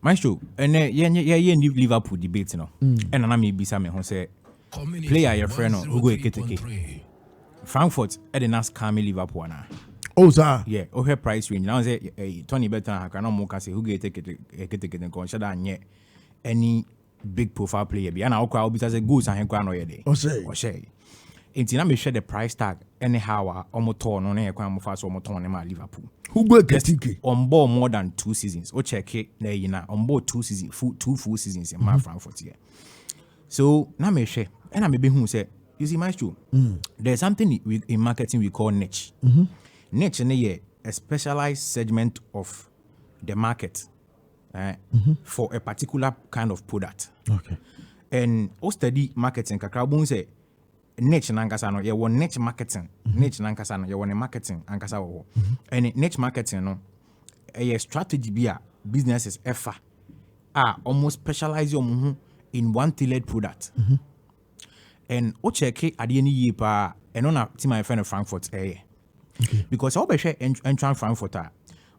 Maestro, and yeah, Liverpool debate, no. And I may be some who say player your friend who go Eketeke. Frankfurt, Edenas Kami Liverpool na. Oh, sir. Yeah, her price range. Now say Tony better I cannot more say who get Eketeke and consider and any big profile player. Be and I'll crowd because a goose and crown or day. Or say. It's not me share the price tag anyhow almost torn on a crime fast almost torn in Liverpool. Who go Eketeke? On board more than 2 seasons. Or check it there, you know, on board 2 seasons, 2 full seasons in my Frankfurt here. So now me share, and I may be who say, you see, Maestro, there's something in marketing we call niche. Niche is a specialized segment of the market for a particular kind of product. Okay. And all study marketing, kakrabun say niche nankasa no, you want niche marketing, niche nankasa no, you want marketing ankasa wo. And niche marketing no, a strategy be a businesses efa almost specialize your in one tailored product. And o check at the end year pa and on a team my friend of Frankfurt because all be share entran Frankfurt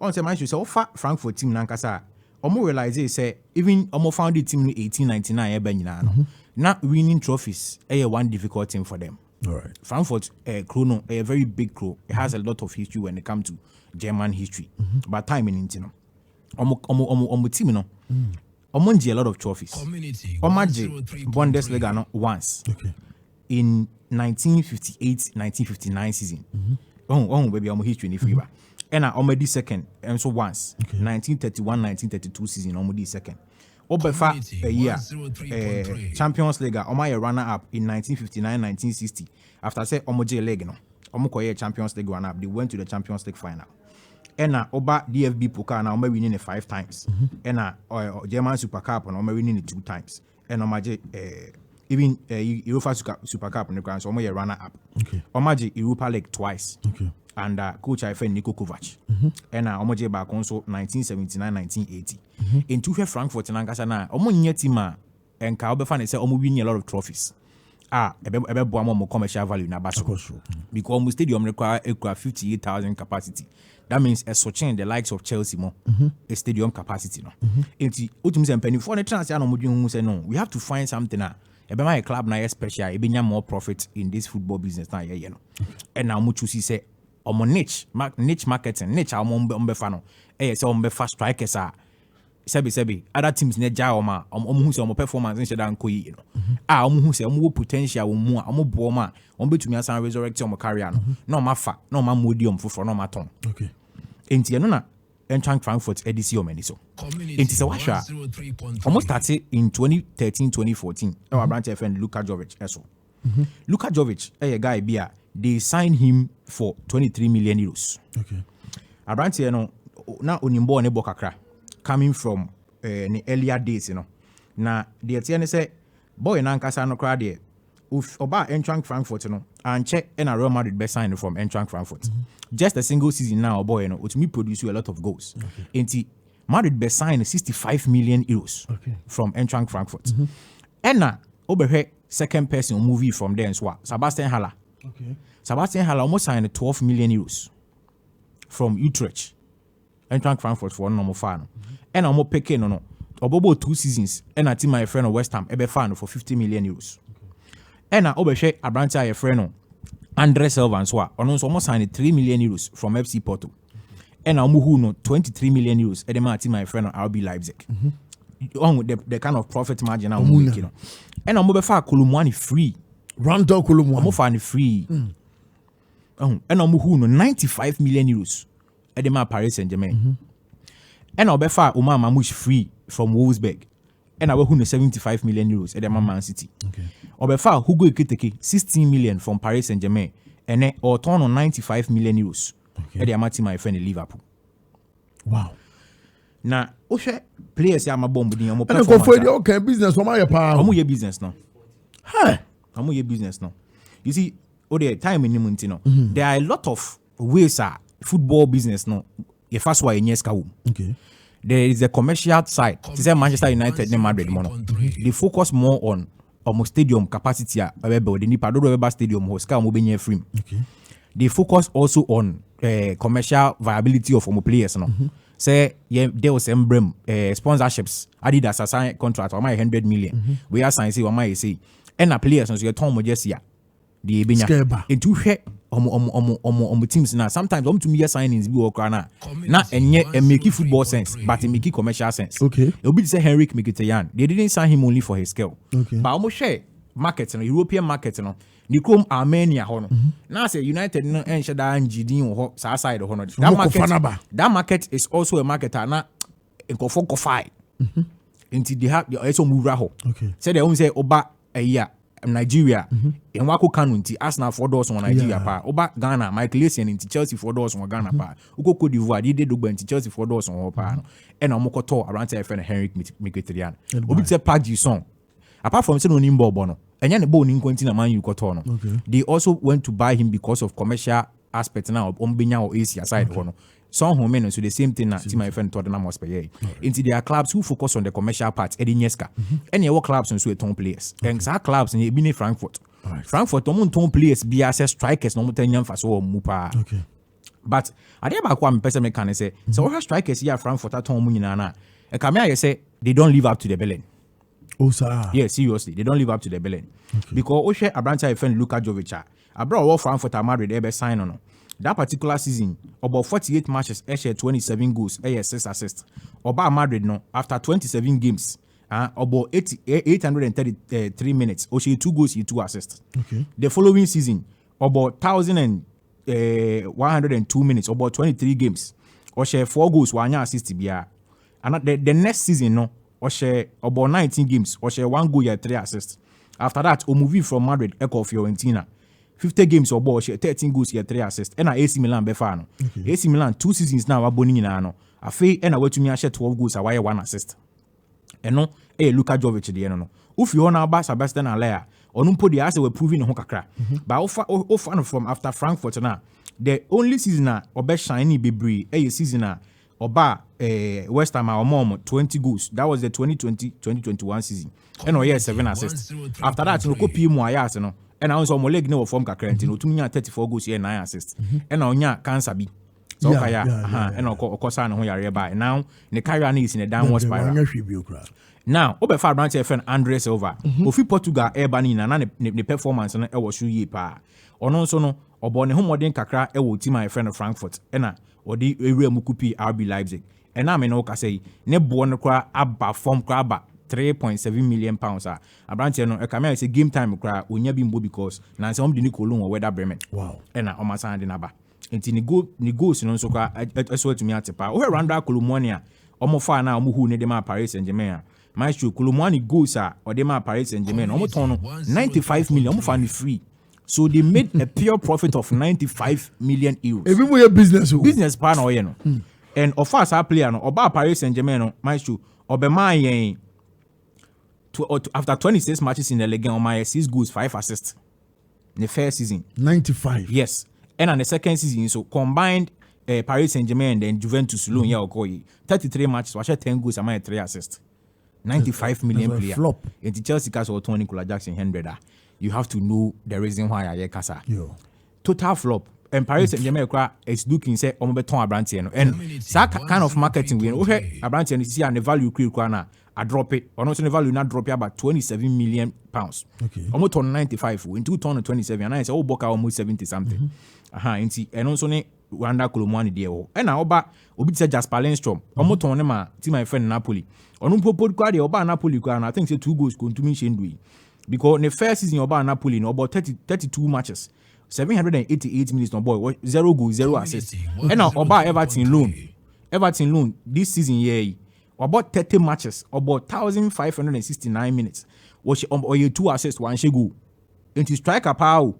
on say man you say offer Frankfurt team nankasa omo realize say even omo found the team in 1899 e ba nyina no na winning trophies one difficult thing for them. All right. Frankfurt Chrono a very big crew. It has a lot of history when it comes to German history. But time in Intino. Omo team no. Omonji a lot of trophies. Omaji Bundesliga no once. Okay. In 1958-1959 season. Baby omo history ni free. And Omedi second and so once. 1931-1932 season Omedi second. Obefa a year Champions League Omaya runner up in 1959-1960 after say Omoje leg no Omokoye Champions League runner up they went to the Champions League final and Oba DFB Pokal na Oma winning it 5 times and German Super Cup and Oma winning it 2 times and Omaje even UEFA Super Cup in the ground so Omoye runner up Omaje Europa League twice and coach I friend Niko Kovac and Omoje back also 1979-1980 in two Frankfurt and Ankasa na omo nye team and ka obefa say omo win a lot of trophies ebe bo more commercial value na baso because almost stadium require 58,000 capacity. That means a Sochin the likes of Chelsea more a stadium capacity no enti otum say penny for the transfer no modun say no we have to find something ebe my club na special ebe nya more profit in this football business na ye no and now mo choose say omo niche marketing niche omo mbefa no say omo befa strikers sebi other teams ne ja oma hu se omo performance nche dan koyi you know omo hu se omo potential omo omo bo ma omo betumi asan resurrect omo career no na omo fa na omo modium foforo na omo ton okay enti no na entran Frankfurt edisi omani so enti se washa almost started in 2013-2014 our branch friend Luka Jovic eso Luka Jovic a guy bia they signed him for 23 million euros okay branch no na onimbo ne bokakra coming from the earlier days, you know. Now, the TN say, boy, Nankasa no crowd here. Oba Eintracht Frankfurt, you know, and check and a Real Madrid best sign from Eintracht Frankfurt. Just a single season now, boy, you know, which me produce you a lot of goals. Okay. Madrid best sign 65 million euros from Eintracht Frankfurt. And now, over here, second person movie from there and swap. Sebastian Haller. Okay. Sebastian Haller almost signed 12 million euros from Utrecht. Eintracht Frankfurt for normal fan. And I'm picking no. Obobo 2 seasons. And I team my friend of West Ham ebe fan for 50 million euros. And I obeshe a branch a friend Andre Silva and so on almost signed 3 million euros from FC Porto. And I'm who no 23 million euros. And my team my friend of RB Leipzig. On the kind of profit margin I'm making. And I'm obefa Kolumwani free. Randall Kolumwani. I'm fan free. And I'm who no 95 million euros. Edema Paris Saint-Germain. And Obefa Omar Mamouche free from Wolfsburg. And I will win 75 million euros Edema Man City. Okay. Obefa Hugo Ekiteke 16 million from Paris Saint-Germain. And then or turn on 95 million euros. Okay. Edema team my friend in Liverpool. Wow. Now, Oshe players ya mabomb di omo performance. And for the okay business for my pa. Omo ye business now. Hey. Omo ye business now. You see, the time in Nimuntino. There are a lot of ways football business no the first one in okay there is a commercial side to say Manchester United and Madrid mono they focus more on almost stadium capacity the Nipa stadium host okay they focus also on commercial viability of players no say there was emblem sponsorships Adidas assign contract or my 100 million we are sign say or my say and a players so you Tom Mojesia the benya into teams now sometimes to me signings be work na and make football sense but it make commercial sense. Okay, it'll be say Henrik Mkhitaryan they didn't sign him only for his skill. Okay, but almost share market no European market no the chrome Armenia ho no now say United no enche da ngidin ho sa side ho no that market is also a market na nkofo kofai into they have also move ho. Okay, say they only say oba a year Nigeria and wako kanu nti Arsenal 4 doors on Nigeria pa oba Ghana Michael Essien nti Chelsea 4 doors on Ghana pa uko Cote d'Ivoire di do nti Chelsea 4 doors on pa no and amokoto around say friend Henrik Mkhitaryan obi say Park Ji-sung apart from say no nimbo no enya ne bo ni nkonti na man you koto no they also went to buy him because of commercial aspect now ombenya or AC aside no some home so the same thing that my friend Tottenham was pay into their clubs who focus on the commercial part Edinyeska and your clubs and so ton players and some clubs in be Frankfurt don't ton players be as strikers no mutan for so mupa but I dey back one person can say so what strikers here Frankfurt at ton mu nyina na e come say they don't live up to the billing. Oh sir, yeah, seriously they don't live up to the billing because o share Abranta friend Luka Jovic abroad Frankfurt and Madrid they be sign on that particular season, about 48 matches, 27 goals, 6 assists. About Madrid, no, after 27 games, about 833 minutes, or 2 goals, 2 assists. Okay. The following season, about 1,102 minutes, about 23 games, or 4 goals, 1 assist. And the next season, no, or about 19 games, or 1 goal, 3 assists. After that, we move from Madrid, Echo Fiorentina. 50 games or ball, 13 goals, 3 assists. And AC Milan befano. AC Milan 2 seasons now are boning in ano. A fee and a way to me 12 goals, a 1 assist. And no, Luka Jovic the no. If you want our Sebastian Allaire, or no put the answer we're proving on Hokakra. But offer from after Frankfurt now. The only season or best shiny be a season or bar West Ham or more 20 goals. That was the 2020-2021 season. And 7 assists. After that, no copy more no. And I was on my leg no form current no 34 goals here 9 assists. And now nya cancer be. So and of course I know you by now the career is in a downward spiral. Now, Obefa branch friend Andre Silva. Ofi Portugal Ebani na ne performance na e wo so yi pa. Ono so no obo ne homodin kakra e wo team my friend Frankfurt. Na odi ewura mukupi RB Leipzig. And na me no ka say ne bo no kra aba form kra aba 3.7 million pounds. Abranche no e say game time kra onya bimbo because na say omdi ni kolon or Werder Bremen. Wow. Na o masande na ba. Enti ni goals no so kra eso to me atepa. O Rwanda Kolomania omo fa na omo hu ne de ma Paris Saint-Germain. Maestro Kolomani goals or de ma Paris Saint-Germain omo ton 95 million omo fa ni free. So they made a pure profit of 95 million euros. Every business plan or no. And of us our player no oba Paris Saint-Germain no maestro obema yen after 26 matches in the league on my 6 goals 5 assists in the first season 95. Yes, and on the second season so combined Paris Saint-Germain and then Juventus alone 33 matches was 10 goals and 3 assists 95 million player flop. And Chelsea cast or Tony Nicola Jackson 100 you have to know the reason why I kasa total flop. And Paris Saint-Germain is looking say on beton Abrantiano and that kind of marketing we okay Abrantiano see and the value na I drop it or not the value not drop it about 27 million pounds. Okay. Almost on 95 in 2027 and I say Boka almost 70 something. And also ne Rwanda Kolomani there. And now obi say Jasper Lindstrom almost on ma team my friend Napoli. On popo kwa de oba Napoli kwa I think say 2 goals going to me Shendui. Because in the first season oba Napoli no about 32 matches. 788 minutes no boy 0 goals 0 assists. And now oba Everton loan this season yeah about 30 matches about 1,569 minutes was or 2 assists 1 goal into striker power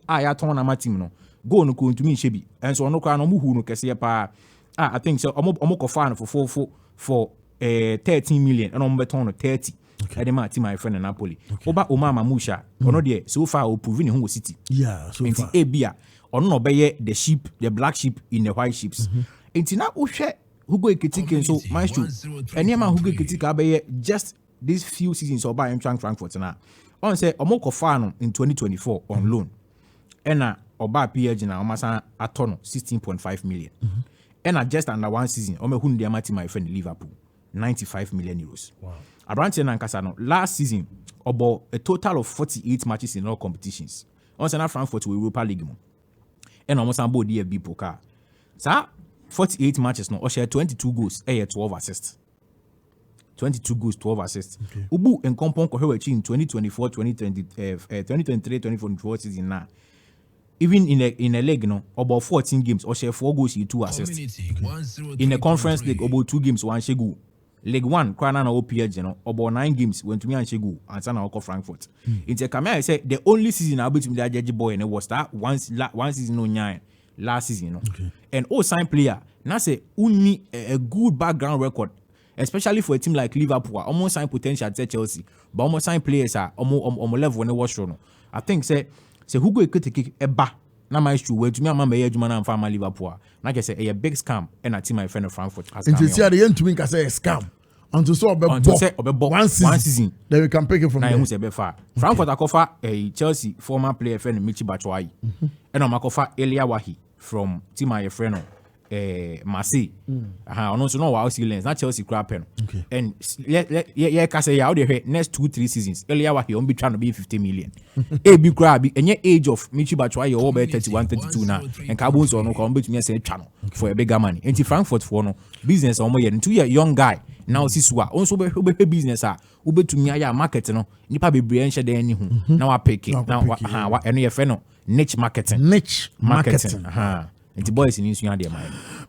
ya turn na team no go no ko ntumi shebi and so no kwa no muhu no kese pa I think so omo ko fan for 13 million and omo beton no 30. Okay. My team my friend in Napoli. Oba Omar Musha ono de so far o prove ne ho city. Yeah, so far. Ebia ono be the sheep, the black sheep in the white sheeps. Enti na wo hwe Hugo Ekitike so maestro. Eniema Hugo Ekitike be just these few seasons oba in Frankfurt na. On say omo ko fa no in 2024 on loan. Ena oba PSG na omasa atono 16.5 million. And just under one season, ome who ndi amati my friend Liverpool, 95 million euros. Wow. Abrante Nankasa no last season about a total of 48 matches in all competitions. On sena Frankfurt to Europa League mo. And almost on board DFB Pokal. So 48 matches no, or share 22 goals, 12 assists. 22 goals, 12 assists. Okay. Ubu en kompon ko hewe in 2024, 2023, 2024 season na. Even in a league no, about 14 games, or share 4 goals, 2 assists. Okay. In a conference league, about 2 games, 1 shegu. League 1, Krana na OPH, you know, about 9 games went to me and Shegu and Sana Oko Frankfurt. In the camera, I said the only season I beat me that judge boy and it was that one season on 9 last season, you know. Okay. And all sign player, now say only a good background record, especially for a team like Liverpool, almost sign potential at Chelsea, but almost sign players are almost level when they watch show. I think say who go take a ba. Na my issue where to me amamba ye juma na mfama Liverpool. Like I say a big scam and a team my friend of Frankfurt. It is here the end to me can say a scam. Until so one season. Then we can pick it from there. Frankfurt akofa a Chelsea former player friend Michi Batshuayi. And I'm akofa Elia Wahi from team my friend Marseille. Also no wow Lens, not Chelsea crappen. Okay. And yeah, can say out there next 2-3 seasons. Elia Wahi on be trying to be 50 million. A big crab and your age of Michi Batshuayi over 31-32 now. And Carbons on no come to me say channel for a bigger money. And Frankfurt for no business or more than 2 year young guy. Now siswa also be business ube to me aya market no nipa bebre enche de ani hu na wa pick now wa eno ye fe no niche marketing Nti boys in nsua de mind